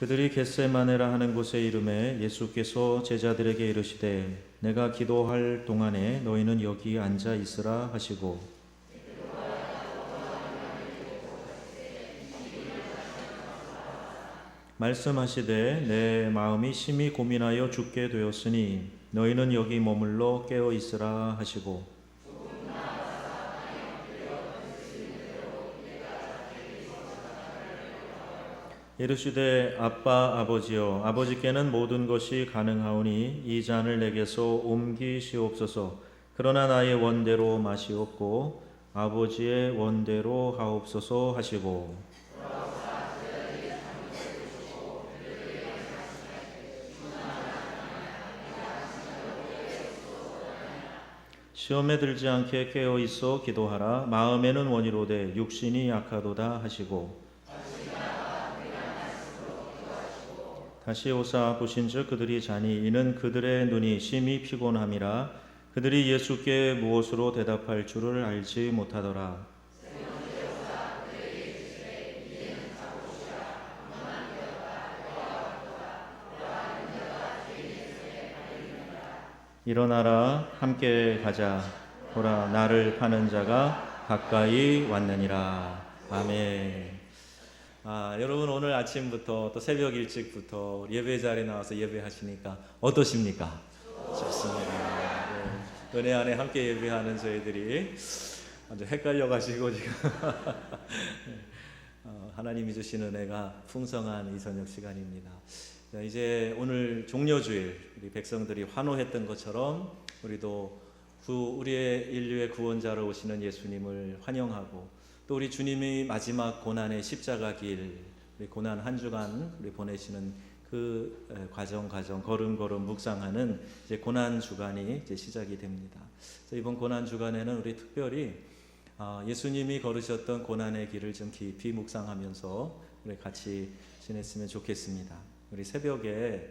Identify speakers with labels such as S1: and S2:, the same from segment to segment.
S1: 그들이 겟세마네라 하는 곳에 이르매 예수께서 제자들에게 이르시되 내가 기도할 동안에 너희는 여기 앉아 있으라 하시고 말씀하시되 내 마음이 심히 고민하여 죽게 되었으니 너희는 여기 머물러 깨어 있으라 하시고 이르시되 아빠 아버지여 아버지께는 모든 것이 가능하오니 이 잔을 내게서 옮기시옵소서. 그러나 나의 원대로 마시옵고 아버지의 원대로 하옵소서 하시고 시험에 들지 않게 깨어 있어 기도하라. 마음에는 원이로되 육신이 약하도다 하시고 다시 오사 보신즉 그들이 자니 이는 그들의 눈이 심히 피곤함이라. 그들이 예수께 무엇으로 대답할 줄을 알지 못하더라. 일어나라 함께 가자. 보라 나를 파는 자가 가까이 왔느니라. 아멘. 여러분 오늘 아침부터 또 새벽 일찍부터 예배 자리에 나와서 예배하시니까 어떠십니까? 좋습니다. 네. 은혜 안에 함께 예배하는 저희들이 아주 헷갈려가지고 지금 하나님이 주신 은혜가 풍성한 이 저녁 시간입니다. 이제 오늘 종려주일 우리 백성들이 환호했던 것처럼 우리도 우리의 인류의 구원자로 오시는 예수님을 환영하고 또 우리 주님이 마지막 고난의 십자가 길, 우리 고난 한 주간 우리 보내시는 그 과정 걸음걸음 묵상하는 이제 고난 주간이 이제 시작이 됩니다. 그래서 이번 고난 주간에는 우리 특별히 예수님이 걸으셨던 고난의 길을 좀 깊이 묵상하면서 우리 같이 지냈으면 좋겠습니다. 우리 새벽에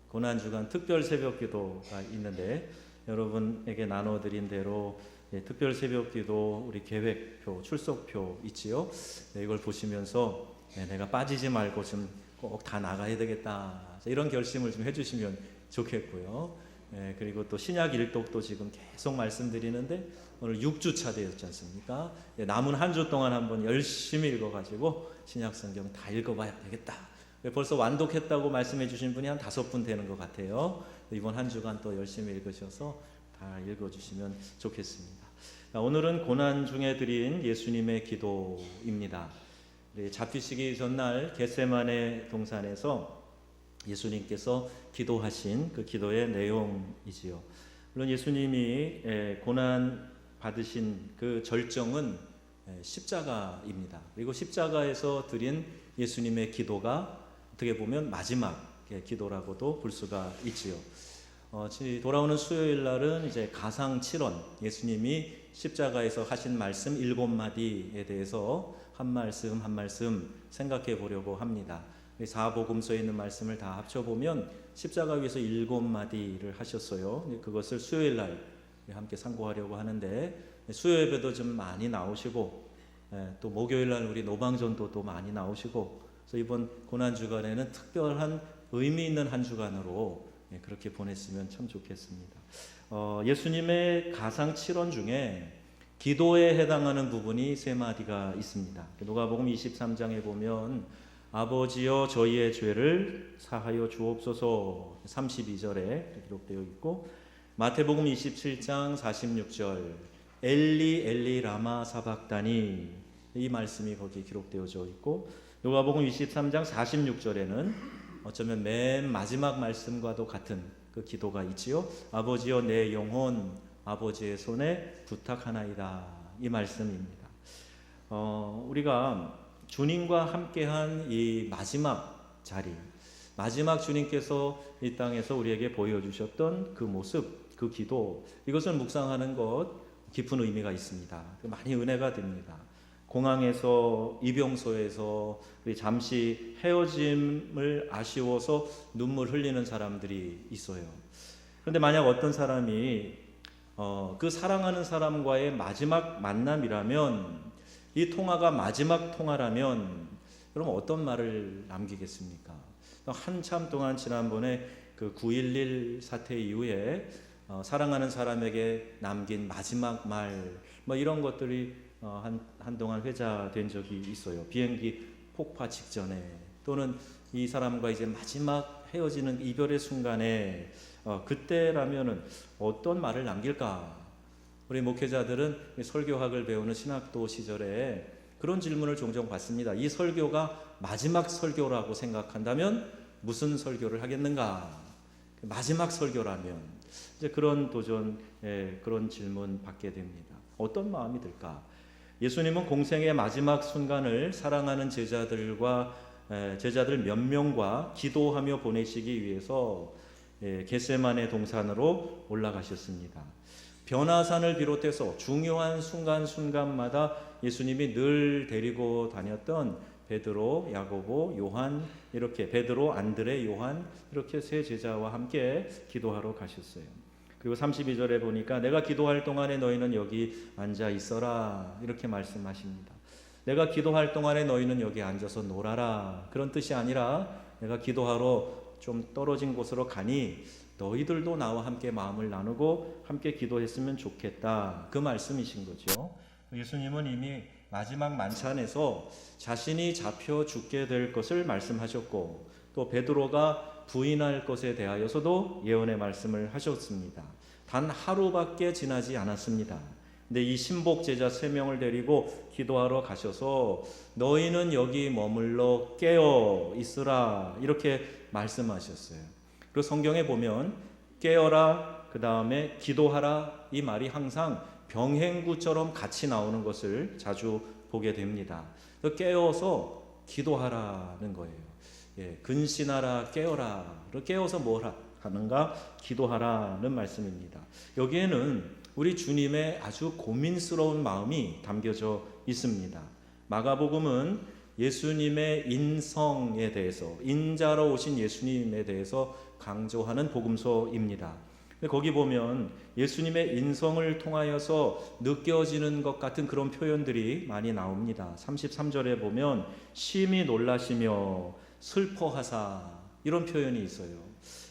S1: 고난 주간 특별 새벽 기도가 있는데 여러분에게 나눠드린 대로 특별 새벽기도 우리 계획표, 출석표 있지요. 이걸 보시면서 내가 빠지지 말고 좀 꼭 다 나가야 되겠다. 이런 결심을 좀 해주시면 좋겠고요. 그리고 또 신약 일독도 지금 계속 말씀드리는데 오늘 6주차 되었지 않습니까? 남은 한 주 동안 한번 열심히 읽어가지고 신약 성경 다 읽어봐야 되겠다. 벌써 완독했다고 말씀해 주신 분이 한 5분 되는 것 같아요. 이번 한 주간 또 열심히 읽으셔서 다 읽어주시면 좋겠습니다. 오늘은 고난 중에 드린 예수님의 기도입니다. 잡히시기 전날 겟세마네 동산에서 예수님께서 기도하신 그 기도의 내용이지요. 물론 예수님이 고난 받으신 그 절정은 십자가입니다. 그리고 십자가에서 드린 예수님의 기도가 어떻게 보면 마지막 기도라고도 볼 수가 있지요. 돌아오는 수요일 날은 이제 가상 7원, 예수님이 십자가에서 하신 말씀 7마디에 대해서 한 말씀 한 말씀 생각해 보려고 합니다. 사복음서에 있는 말씀을 다 합쳐보면 십자가 위에서 7마디를 하셨어요. 그것을 수요일 날 함께 상고하려고 하는데 수요 예배도 좀 많이 나오시고 또 목요일 날 우리 노방전도도 많이 나오시고 그래서 이번 고난주간에는 특별한 의미 있는 한 주간으로 그렇게 보냈으면 참 좋겠습니다. 예수님의 가상 7원 중에 기도에 해당하는 부분이 3마디가 있습니다. 누가복음 23장에 보면 아버지여 저희의 죄를 사하여 주옵소서 32절에 기록되어 있고 마태복음 27장 46절 엘리 엘리 라마 사박다니 이 말씀이 거기 기록되어져 있고 누가복음 23장 46절에는 어쩌면 맨 마지막 말씀과도 같은 그 기도가 있지요. 아버지여 내 영혼 아버지의 손에 부탁하나이다 이 말씀입니다. 우리가 주님과 함께한 이 마지막 자리, 마지막 주님께서 이 땅에서 우리에게 보여주셨던 그 모습, 그 기도, 이것을 묵상하는 것 깊은 의미가 있습니다. 많이 은혜가 됩니다. 공항에서 이병소에서 우리 잠시 헤어짐을 아쉬워서 눈물 흘리는 사람들이 있어요. 그런데 만약 어떤 사람이 그 사랑하는 사람과의 마지막 만남이라면 이 통화가 마지막 통화라면 그럼 어떤 말을 남기겠습니까? 한참 동안 지난번에 그 9.11 사태 이후에 사랑하는 사람에게 남긴 마지막 말 뭐 이런 것들이 한동안 회자된 적이 있어요. 비행기 폭파 직전에 또는 이 사람과 이제 마지막 헤어지는 이별의 순간에 그때라면은 어떤 말을 남길까? 우리 목회자들은 설교학을 배우는 신학도 시절에 그런 질문을 종종 받습니다. 이 설교가 마지막 설교라고 생각한다면 무슨 설교를 하겠는가? 마지막 설교라면 이제 그런 도전, 그런 질문 받게 됩니다. 어떤 마음이 들까? 예수님은 공생의 마지막 순간을 사랑하는 제자들 몇 명과 기도하며 보내시기 위해서 겟세마네 동산으로 올라가셨습니다. 변화산을 비롯해서 중요한 순간순간마다 예수님이 늘 데리고 다녔던 베드로, 야고보, 요한, 이렇게 베드로, 안드레, 요한 이렇게 세 제자와 함께 기도하러 가셨어요. 그리고 32절에 보니까 내가 기도할 동안에 너희는 여기 앉아 있어라 이렇게 말씀하십니다. 내가 기도할 동안에 너희는 여기 앉아서 놀아라 그런 뜻이 아니라 내가 기도하러 좀 떨어진 곳으로 가니 너희들도 나와 함께 마음을 나누고 함께 기도했으면 좋겠다 그 말씀이신 거죠. 예수님은 이미 마지막 만찬에서 자신이 잡혀 죽게 될 것을 말씀하셨고 또 베드로가 부인할 것에 대하여서도 예언의 말씀을 하셨습니다. 단 하루밖에 지나지 않았습니다. 근데 이 신복 제자 3명을 데리고 기도하러 가셔서 너희는 여기 머물러 깨어 있으라 이렇게 말씀하셨어요. 그리고 성경에 보면 깨어라 그 다음에 기도하라 이 말이 항상 병행구처럼 같이 나오는 것을 자주 보게 됩니다. 깨어서 기도하라는 거예요. 근신하라 깨어라. 깨어서 뭘 하는가? 기도하라는 말씀입니다. 여기에는 우리 주님의 아주 고민스러운 마음이 담겨져 있습니다. 마가복음은 예수님의 인성에 대해서 인자로 오신 예수님에 대해서 강조하는 복음서입니다. 거기 보면 예수님의 인성을 통하여서 느껴지는 것 같은 그런 표현들이 많이 나옵니다. 33절에 보면 심히 놀라시며 슬퍼하사 이런 표현이 있어요.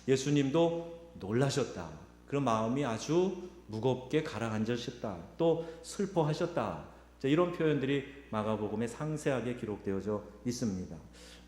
S1: 예수님도 놀라셨다. 그런 마음이 아주 무겁게 가라앉으셨다. 또 슬퍼하셨다. 이런 표현들이 마가복음에 상세하게 기록되어져 있습니다.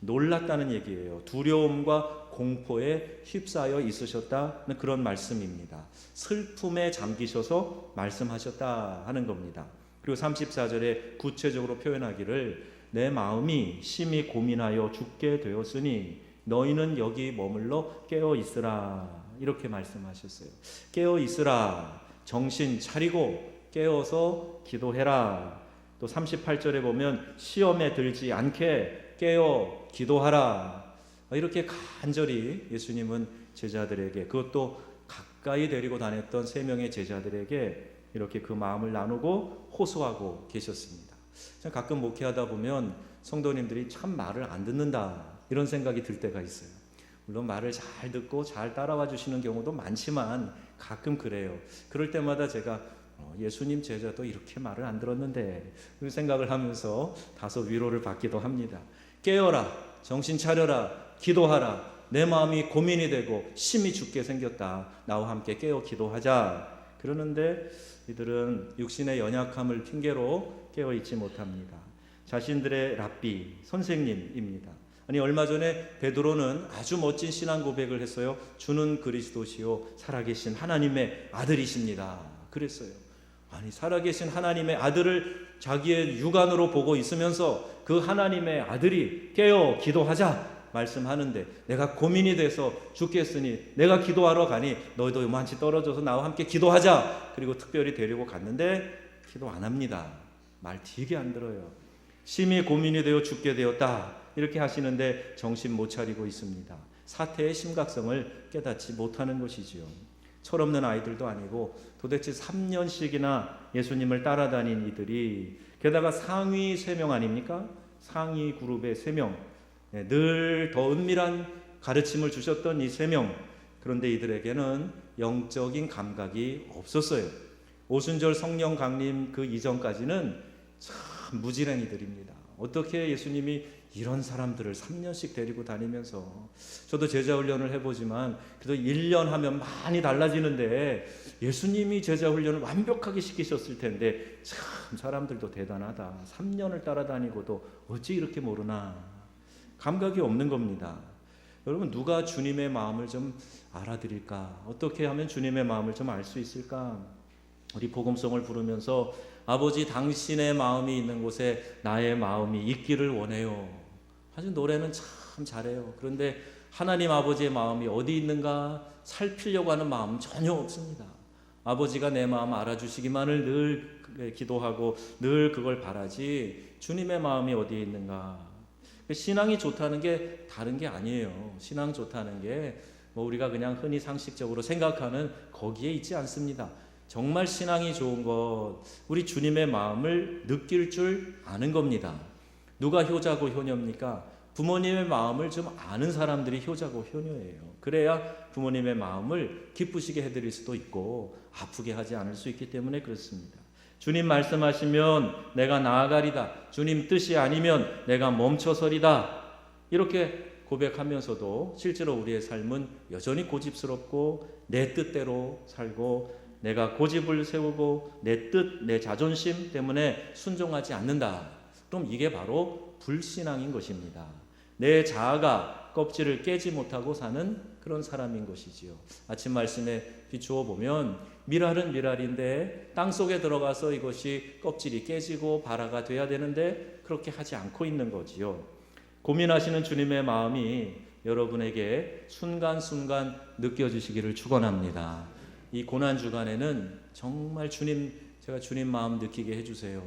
S1: 놀랐다는 얘기예요. 두려움과 공포에 휩싸여 있으셨다는 그런 말씀입니다. 슬픔에 잠기셔서 말씀하셨다 하는 겁니다. 그리고 34절에 구체적으로 표현하기를 내 마음이 심히 고민하여 죽게 되었으니 너희는 여기 머물러 깨어 있으라 이렇게 말씀하셨어요. 깨어 있으라 정신 차리고 깨어서 기도해라. 또 38절에 보면 시험에 들지 않게 깨어 기도하라. 이렇게 간절히 예수님은 제자들에게 그것도 가까이 데리고 다녔던 3명의 제자들에게 이렇게 그 마음을 나누고 호소하고 계셨습니다. 가끔 목회하다 보면 성도님들이 참 말을 안 듣는다 이런 생각이 들 때가 있어요. 물론 말을 잘 듣고 잘 따라와 주시는 경우도 많지만 가끔 그래요. 그럴 때마다 제가 예수님 제자도 이렇게 말을 안 들었는데 그 생각을 하면서 다소 위로를 받기도 합니다. 깨어라, 정신 차려라, 기도하라. 내 마음이 고민이 되고 심히 죽게 생겼다. 나와 함께 깨어 기도하자. 그러는데 이들은 육신의 연약함을 핑계로 깨어 있지 못합니다. 자신들의 랍비, 선생님입니다. 아니 얼마 전에 베드로는 아주 멋진 신앙 고백을 했어요. 주는 그리스도시요 살아계신 하나님의 아들이십니다. 그랬어요. 아니 살아계신 하나님의 아들을 자기의 육안으로 보고 있으면서 그 하나님의 아들이 깨어 기도하자 말씀하는데 내가 고민이 돼서 죽겠으니 내가 기도하러 가니 너희도 요만치 떨어져서 나와 함께 기도하자. 그리고 특별히 데리고 갔는데 기도 안 합니다. 말 되게 안 들어요. 심히 고민이 되어 죽게 되었다 이렇게 하시는데 정신 못 차리고 있습니다. 사태의 심각성을 깨닫지 못하는 것이지요. 철없는 아이들도 아니고 도대체 3년씩이나 예수님을 따라다닌 이들이 게다가 상위 3명 아닙니까? 상위 그룹의 3명 늘 더 은밀한 가르침을 주셨던 이 3명 그런데 이들에게는 영적인 감각이 없었어요. 오순절 성령 강림 그 이전까지는 참 무지랭이들입니다. 어떻게 예수님이 이런 사람들을 3년씩 데리고 다니면서, 저도 제자 훈련을 해보지만 그래도 1년 하면 많이 달라지는데 예수님이 제자 훈련을 완벽하게 시키셨을 텐데 참 사람들도 대단하다. 3년을 따라다니고도 어찌 이렇게 모르나. 감각이 없는 겁니다. 여러분, 누가 주님의 마음을 좀 알아드릴까? 어떻게 하면 주님의 마음을 좀 알 수 있을까? 우리 복음송을 부르면서 아버지 당신의 마음이 있는 곳에 나의 마음이 있기를 원해요. 사실 노래는 참 잘해요. 그런데 하나님 아버지의 마음이 어디 있는가 살피려고 하는 마음은 전혀 없습니다. 아버지가 내 마음 알아주시기만을 늘 기도하고 늘 그걸 바라지 주님의 마음이 어디에 있는가. 신앙이 좋다는 게 다른 게 아니에요. 신앙 좋다는 게 뭐 우리가 그냥 흔히 상식적으로 생각하는 거기에 있지 않습니다. 정말 신앙이 좋은 것, 우리 주님의 마음을 느낄 줄 아는 겁니다. 누가 효자고 효녀입니까? 부모님의 마음을 좀 아는 사람들이 효자고 효녀예요. 그래야 부모님의 마음을 기쁘시게 해드릴 수도 있고 아프게 하지 않을 수 있기 때문에 그렇습니다. 주님 말씀하시면 내가 나아가리다. 주님 뜻이 아니면 내가 멈춰서리다. 이렇게 고백하면서도 실제로 우리의 삶은 여전히 고집스럽고 내 뜻대로 살고 내가 고집을 세우고 내 뜻, 내 자존심 때문에 순종하지 않는다. 그럼 이게 바로 불신앙인 것입니다. 내 자아가 껍질을 깨지 못하고 사는 그런 사람인 것이지요. 아침 말씀에 비추어 보면 미랄은 미랄인데 땅속에 들어가서 이것이 껍질이 깨지고 발화가 돼야 되는데 그렇게 하지 않고 있는 거지요. 고민하시는 주님의 마음이 여러분에게 순간순간 느껴지시기를 축원합니다. 이 고난 주간에는 정말 제가 주님 마음 느끼게 해주세요.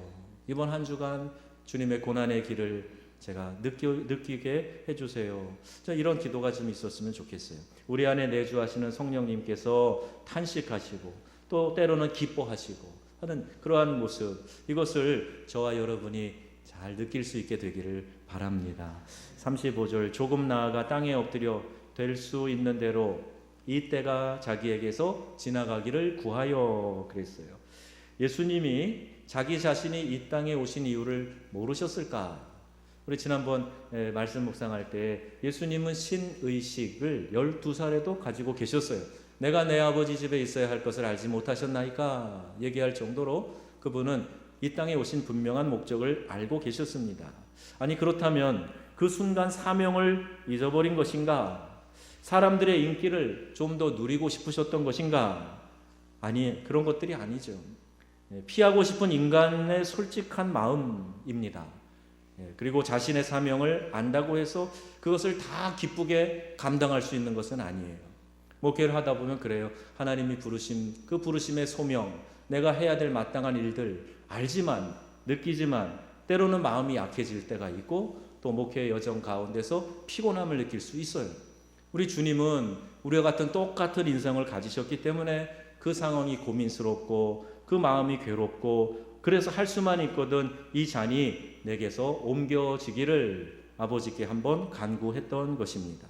S1: 이번 한 주간 주님의 고난의 길을 제가 느끼게 해주세요. 이런 기도가 좀 있었으면 좋겠어요. 우리 안에 내주하시는 성령님께서 탄식하시고 또 때로는 기뻐하시고 하는 그러한 모습, 이것을 저와 여러분이 잘 느낄 수 있게 되기를 바랍니다. 35절 조금 나아가 땅에 엎드려 될 수 있는 대로 이 때가 자기에게서 지나가기를 구하여 그랬어요. 예수님이 자기 자신이 이 땅에 오신 이유를 모르셨을까? 우리 지난번 말씀 묵상할 때 예수님은 신의식을 12살에도 가지고 계셨어요. 내가 내 아버지 집에 있어야 할 것을 알지 못하셨나이까 얘기할 정도로 그분은 이 땅에 오신 분명한 목적을 알고 계셨습니다. 아니 그렇다면 그 순간 사명을 잊어버린 것인가? 사람들의 인기를 좀 더 누리고 싶으셨던 것인가? 아니, 그런 것들이 아니죠. 피하고 싶은 인간의 솔직한 마음입니다. 그리고 자신의 사명을 안다고 해서 그것을 다 기쁘게 감당할 수 있는 것은 아니에요. 목회를 하다 보면 그래요. 하나님이 부르심, 그 부르심의 소명, 내가 해야 될 마땅한 일들 알지만, 느끼지만 때로는 마음이 약해질 때가 있고 또 목회의 여정 가운데서 피곤함을 느낄 수 있어요. 우리 주님은 우리와 같은 똑같은 인생을 가지셨기 때문에 그 상황이 고민스럽고 그 마음이 괴롭고 그래서 할 수만 있거든 이 잔이 내게서 옮겨지기를 아버지께 한번 간구했던 것입니다.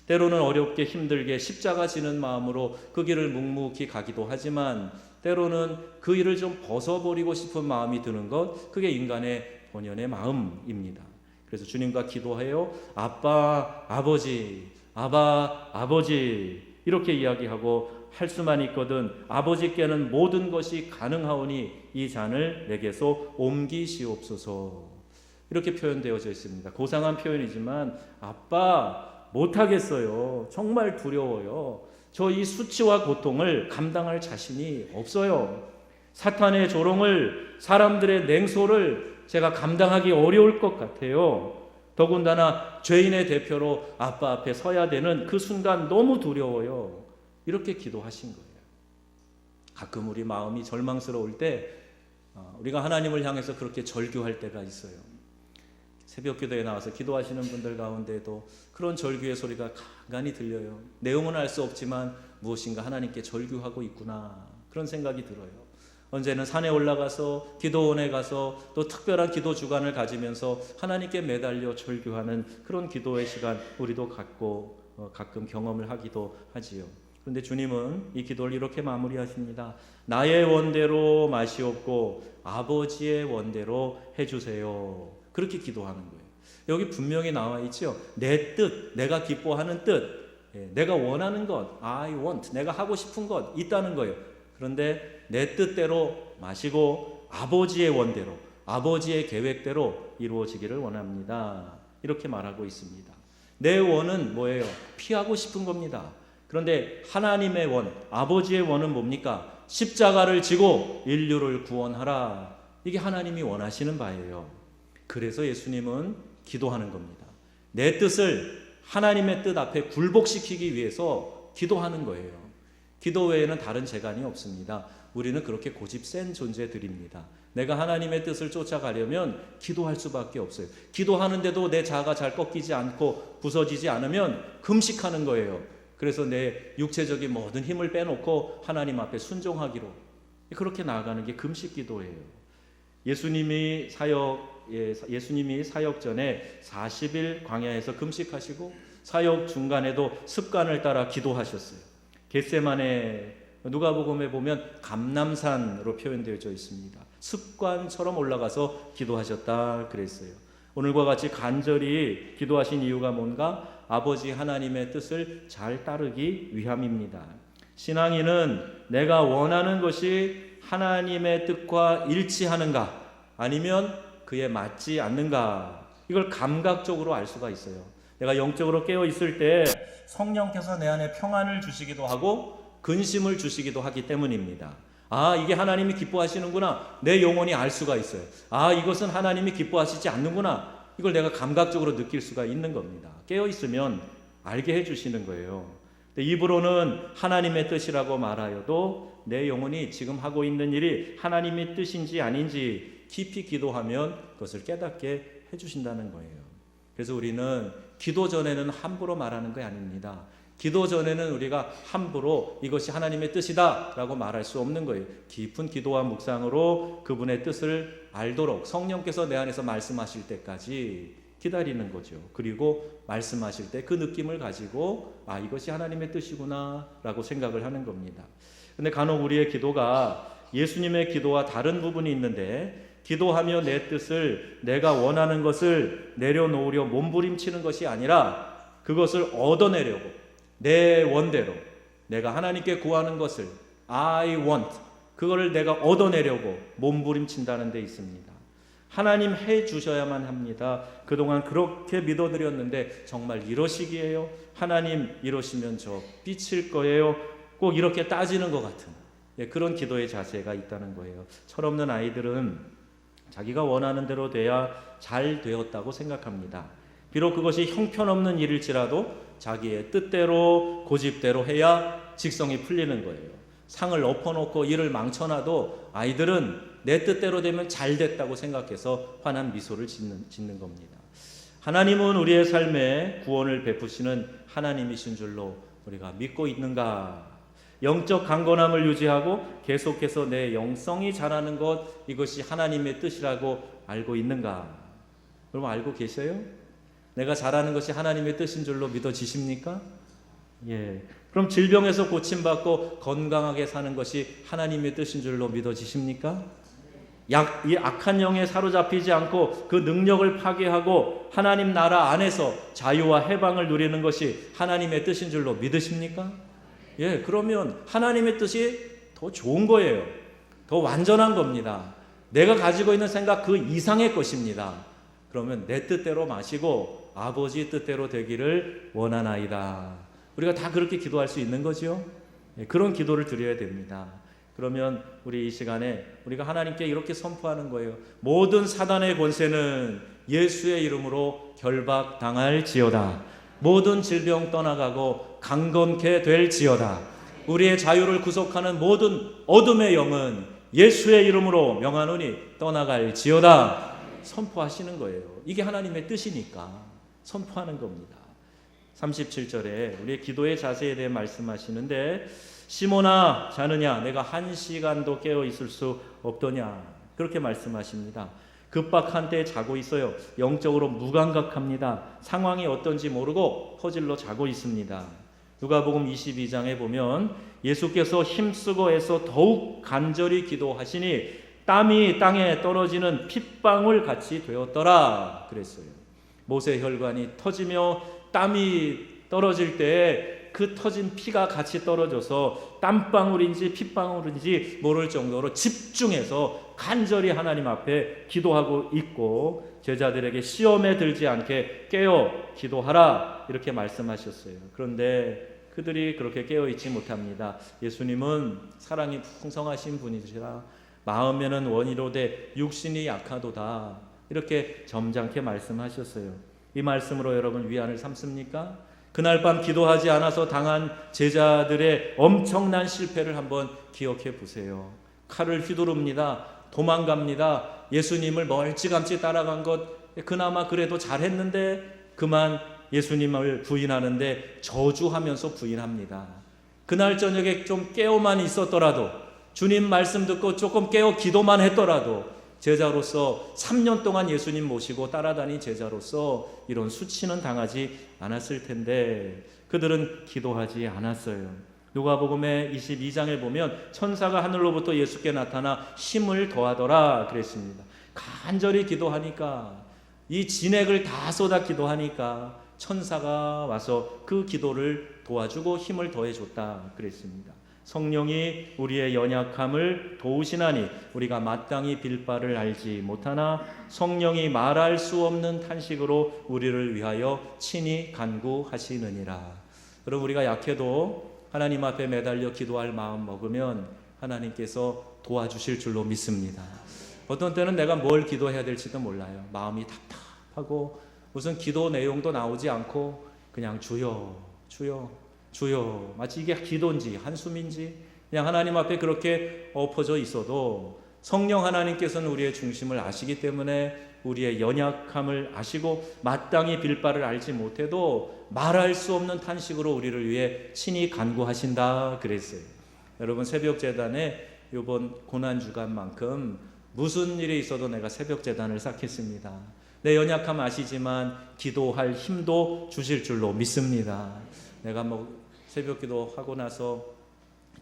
S1: 때로는 어렵게 힘들게 십자가 지는 마음으로 그 길을 묵묵히 가기도 하지만 때로는 그 일을 좀 벗어버리고 싶은 마음이 드는 것, 그게 인간의 본연의 마음입니다. 그래서 주님과 기도해요. 아빠, 아버지, 아바, 아버지 이렇게 이야기하고 할 수만 있거든 아버지께는 모든 것이 가능하오니 이 잔을 내게서 옮기시옵소서. 이렇게 표현되어져 있습니다. 고상한 표현이지만 아빠 못하겠어요. 정말 두려워요. 저 이 수치와 고통을 감당할 자신이 없어요. 사탄의 조롱을, 사람들의 냉소를 제가 감당하기 어려울 것 같아요. 더군다나 죄인의 대표로 아빠 앞에 서야 되는 그 순간 너무 두려워요. 이렇게 기도하신 거예요. 가끔 우리 마음이 절망스러울 때 우리가 하나님을 향해서 그렇게 절규할 때가 있어요. 새벽 기도에 나와서 기도하시는 분들 가운데도 그런 절규의 소리가 간간히 들려요. 내용은 알 수 없지만 무엇인가 하나님께 절규하고 있구나 그런 생각이 들어요. 언제는 산에 올라가서 기도원에 가서 또 특별한 기도 주간을 가지면서 하나님께 매달려 절규하는 그런 기도의 시간 우리도 갖고 가끔 경험을 하기도 하지요. 그런데 주님은 이 기도를 이렇게 마무리하십니다. 나의 원대로 마시옵고 아버지의 원대로 해주세요. 그렇게 기도하는 거예요. 여기 분명히 나와 있죠. 내 뜻, 내가 기뻐하는 뜻, 내가 원하는 것, I want, 내가 하고 싶은 것 있다는 거예요. 그런데 내 뜻대로 마시고 아버지의 원대로, 아버지의 계획대로 이루어지기를 원합니다. 이렇게 말하고 있습니다. 내 원은 뭐예요? 피하고 싶은 겁니다. 그런데 하나님의 원, 아버지의 원은 뭡니까? 십자가를 지고 인류를 구원하라. 이게 하나님이 원하시는 바예요. 그래서 예수님은 기도하는 겁니다. 내 뜻을 하나님의 뜻 앞에 굴복시키기 위해서 기도하는 거예요. 기도 외에는 다른 재간이 없습니다. 우리는 그렇게 고집 센 존재들입니다. 내가 하나님의 뜻을 쫓아가려면 기도할 수밖에 없어요. 기도하는데도 내 자아가 잘 꺾이지 않고 부서지지 않으면 금식하는 거예요. 그래서 내 육체적인 모든 힘을 빼놓고 하나님 앞에 순종하기로, 그렇게 나아가는 게 금식 기도예요. 예수님이 사역 전에 40일 광야에서 금식하시고 사역 중간에도 습관을 따라 기도하셨어요. 겟세마네, 누가복음에 보면 감람산으로 표현되어져 있습니다. 습관처럼 올라가서 기도하셨다 그랬어요. 오늘과 같이 간절히 기도하신 이유가 뭔가? 아버지 하나님의 뜻을 잘 따르기 위함입니다. 신앙인은 내가 원하는 것이 하나님의 뜻과 일치하는가, 아니면 그에 맞지 않는가, 이걸 감각적으로 알 수가 있어요. 내가 영적으로 깨어 있을 때 성령께서 내 안에 평안을 주시기도 하고 근심을 주시기도 하기 때문입니다. 아, 이게 하나님이 기뻐하시는구나, 내 영혼이 알 수가 있어요. 아, 이것은 하나님이 기뻐하시지 않는구나, 이걸 내가 감각적으로 느낄 수가 있는 겁니다. 깨어 있으면 알게 해주시는 거예요. 입으로는 하나님의 뜻이라고 말하여도 내 영혼이 지금 하고 있는 일이 하나님의 뜻인지 아닌지 깊이 기도하면 그것을 깨닫게 해주신다는 거예요. 그래서 우리는 기도 전에는 함부로 말하는 게 아닙니다. 기도 전에는 우리가 함부로 이것이 하나님의 뜻이다 라고 말할 수 없는 거예요. 깊은 기도와 묵상으로 그분의 뜻을 알도록 성령께서 내 안에서 말씀하실 때까지 기다리는 거죠. 그리고 말씀하실 때 그 느낌을 가지고 아, 이것이 하나님의 뜻이구나 라고 생각을 하는 겁니다. 근데 간혹 우리의 기도가 예수님의 기도와 다른 부분이 있는데, 기도하며 내 뜻을, 내가 원하는 것을 내려놓으려 몸부림치는 것이 아니라 그것을 얻어내려고 내 원대로 내가 하나님께 구하는 것을 I want, 그거를 내가 얻어내려고 몸부림친다는 데 있습니다. 하나님 해 주셔야만 합니다. 그동안 그렇게 믿어드렸는데 정말 이러시기에요? 하나님 이러시면 저 삐칠 거예요? 꼭 이렇게 따지는 것 같은 그런 기도의 자세가 있다는 거예요. 철없는 아이들은 자기가 원하는 대로 돼야 잘 되었다고 생각합니다. 비록 그것이 형편없는 일일지라도 자기의 뜻대로 고집대로 해야 직성이 풀리는 거예요. 상을 엎어놓고 일을 망쳐놔도 아이들은 내 뜻대로 되면 잘 됐다고 생각해서 환한 미소를 짓는 겁니다. 하나님은 우리의 삶에 구원을 베푸시는 하나님이신 줄로 우리가 믿고 있는가? 영적 강건함을 유지하고 계속해서 내 영성이 자라는 것, 이것이 하나님의 뜻이라고 알고 있는가? 여러분 알고 계셔요? 내가 잘하는 것이 하나님의 뜻인 줄로 믿어지십니까? 예. 그럼 질병에서 고침받고 건강하게 사는 것이 하나님의 뜻인 줄로 믿어지십니까? 이 악한 영에 사로잡히지 않고 그 능력을 파괴하고 하나님 나라 안에서 자유와 해방을 누리는 것이 하나님의 뜻인 줄로 믿으십니까? 예, 그러면 하나님의 뜻이 더 좋은 거예요. 더 완전한 겁니다. 내가 가지고 있는 생각 그 이상의 것입니다. 그러면 내 뜻대로 마시고 아버지 뜻대로 되기를 원하나이다. 우리가 다 그렇게 기도할 수 있는 거죠. 예, 그런 기도를 드려야 됩니다. 그러면 우리 이 시간에 우리가 하나님께 이렇게 선포하는 거예요. 모든 사단의 권세는 예수의 이름으로 결박당할지어다. 모든 질병 떠나가고 강건케 될지어다. 우리의 자유를 구속하는 모든 어둠의 영은 예수의 이름으로 명하노니 떠나갈지어다. 선포하시는 거예요. 이게 하나님의 뜻이니까 선포하는 겁니다. 37절에 우리의 기도의 자세에 대해 말씀하시는데, 시몬아 자느냐, 내가 한 시간도 깨어 있을 수 없더냐, 그렇게 말씀하십니다. 급박한 때에 자고 있어요. 영적으로 무감각합니다. 상황이 어떤지 모르고 퍼질러 자고 있습니다. 누가복음 22장에 보면 예수께서 힘쓰고 애써 더욱 간절히 기도하시니 땀이 땅에 떨어지는 핏방울 같이 되었더라 그랬어요. 못의 혈관이 터지며 땀이 떨어질 때 그 터진 피가 같이 떨어져서 땀방울인지 핏방울인지 모를 정도로 집중해서 간절히 하나님 앞에 기도하고 있고, 제자들에게 시험에 들지 않게 깨어 기도하라 이렇게 말씀하셨어요. 그런데 그들이 그렇게 깨어 있지 못합니다. 예수님은 사랑이 풍성하신 분이시라 마음에는 원이로되 육신이 약하도다 이렇게 점잖게 말씀하셨어요. 이 말씀으로 여러분 위안을 삼습니까? 그날 밤 기도하지 않아서 당한 제자들의 엄청난 실패를 한번 기억해 보세요. 칼을 휘두릅니다. 도망갑니다. 예수님을 멀찌감치 따라간 것 그나마 그래도 잘했는데 그만 예수님을 부인하는데 저주하면서 부인합니다. 그날 저녁에 좀 깨어만 있었더라도, 주님 말씀 듣고 조금 깨어 기도만 했더라도 제자로서 3년 동안 예수님 모시고 따라다닌 제자로서 이런 수치는 당하지 않았을 텐데 그들은 기도하지 않았어요. 누가복음의 22장에 보면 천사가 하늘로부터 예수께 나타나 힘을 더하더라 그랬습니다. 간절히 기도하니까, 이 진액을 다 쏟아 기도하니까 천사가 와서 그 기도를 도와주고 힘을 더해줬다 그랬습니다. 성령이 우리의 연약함을 도우시나니 우리가 마땅히 빌 바를 알지 못하나 성령이 말할 수 없는 탄식으로 우리를 위하여 친히 간구하시느니라. 여러분, 우리가 약해도 하나님 앞에 매달려 기도할 마음 먹으면 하나님께서 도와주실 줄로 믿습니다. 어떤 때는 내가 뭘 기도해야 될지도 몰라요. 마음이 답답하고 무슨 기도 내용도 나오지 않고 그냥 주여 주여 주여, 마치 이게 기도인지 한숨인지 그냥 하나님 앞에 그렇게 엎어져 있어도 성령 하나님께서는 우리의 중심을 아시기 때문에 우리의 연약함을 아시고 마땅히 빌 바를 알지 못해도 말할 수 없는 탄식으로 우리를 위해 친히 간구하신다 그랬어요. 여러분, 새벽재단에 이번 고난주간만큼 무슨 일이 있어도 내가 새벽재단을 쌓겠습니다. 내 연약함 아시지만 기도할 힘도 주실 줄로 믿습니다. 내가 새벽기도 하고 나서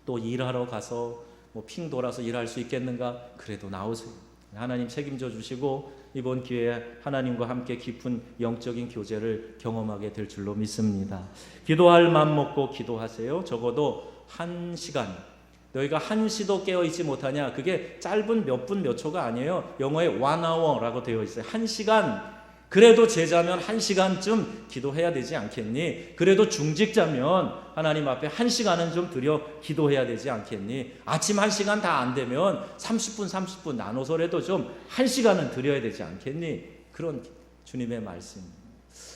S1: 또 일하러 가서 핑 돌아서 일할 수 있겠는가? 그래도 나오세요. 하나님 책임져 주시고 이번 기회에 하나님과 함께 깊은 영적인 교제를 경험하게 될 줄로 믿습니다. 기도할 마음 먹고 기도하세요. 적어도 1시간. 너희가 1시도 깨어있지 못하냐? 그게 짧은 몇 분 몇 초가 아니에요. 영어에 1hour라고 되어 있어요. 1시간. 그래도 제자면 1시간쯤 기도해야 되지 않겠니? 그래도 중직자면 하나님 앞에 1시간은 좀 들여 기도해야 되지 않겠니? 아침 1시간 다 안 되면 30분 나눠서라도 좀 1시간은 드려야 되지 않겠니? 그런 주님의 말씀.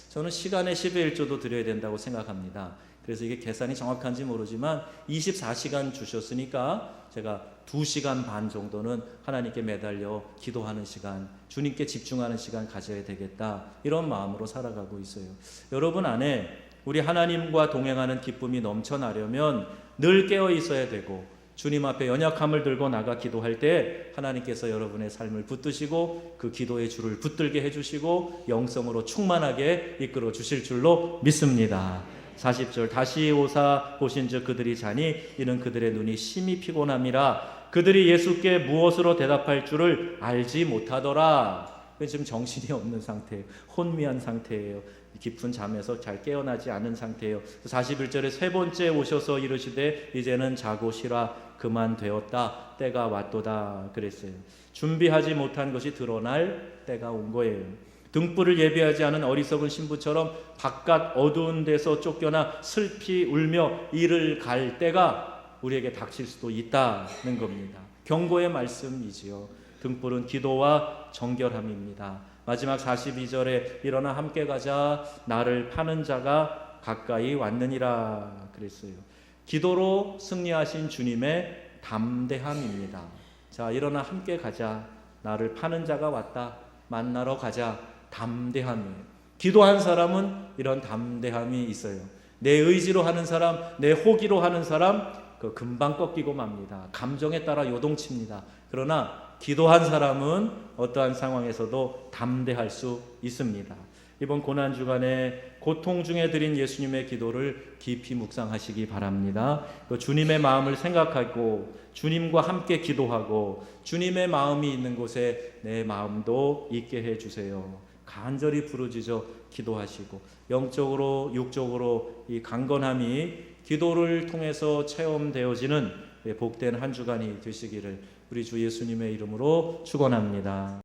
S1: 저는 시간의 10의 1조도 드려야 된다고 생각합니다. 그래서 이게 계산이 정확한지 모르지만 24시간 주셨으니까 제가 2시간 반 정도는 하나님께 매달려 기도하는 시간, 주님께 집중하는 시간 가져야 되겠다, 이런 마음으로 살아가고 있어요. 여러분 안에 우리 하나님과 동행하는 기쁨이 넘쳐나려면 늘 깨어 있어야 되고, 주님 앞에 연약함을 들고 나가 기도할 때 하나님께서 여러분의 삶을 붙드시고 그 기도의 줄을 붙들게 해주시고 영성으로 충만하게 이끌어 주실 줄로 믿습니다. 40절, 다시 오사 보신즉 그들이 자니 이는 그들의 눈이 심히 피곤함이라. 그들이 예수께 무엇으로 대답할 줄을 알지 못하더라. 지금 정신이 없는 상태예요. 혼미한 상태예요. 깊은 잠에서 잘 깨어나지 않은 상태예요. 41절에 세 번째 오셔서 이르시되 이제는 자고 쉬라, 그만 되었다, 때가 왔도다 그랬어요. 준비하지 못한 것이 드러날 때가 온 거예요. 등불을 예비하지 않은 어리석은 신부처럼 바깥 어두운 데서 쫓겨나 슬피 울며 이를 갈 때가 우리에게 닥칠 수도 있다는 겁니다. 경고의 말씀이지요. 등불은 기도와 정결함입니다. 마지막 42절에 일어나 함께 가자, 나를 파는 자가 가까이 왔느니라 그랬어요. 기도로 승리하신 주님의 담대함입니다. 자, 일어나 함께 가자, 나를 파는 자가 왔다, 만나러 가자. 담대함이에요. 기도한 사람은 이런 담대함이 있어요. 내 의지로 하는 사람, 내 호기로 하는 사람 금방 꺾이고 맙니다. 감정에 따라 요동칩니다. 그러나 기도한 사람은 어떠한 상황에서도 담대할 수 있습니다. 이번 고난주간에 고통 중에 드린 예수님의 기도를 깊이 묵상하시기 바랍니다. 주님의 마음을 생각하고 주님과 함께 기도하고 주님의 마음이 있는 곳에 내 마음도 있게 해주세요. 간절히 부르짖어 기도하시고 영적으로 육적으로 이 강건함이 기도를 통해서 체험되어지는 복된 한 주간이 되시기를 우리 주 예수님의 이름으로 축원합니다.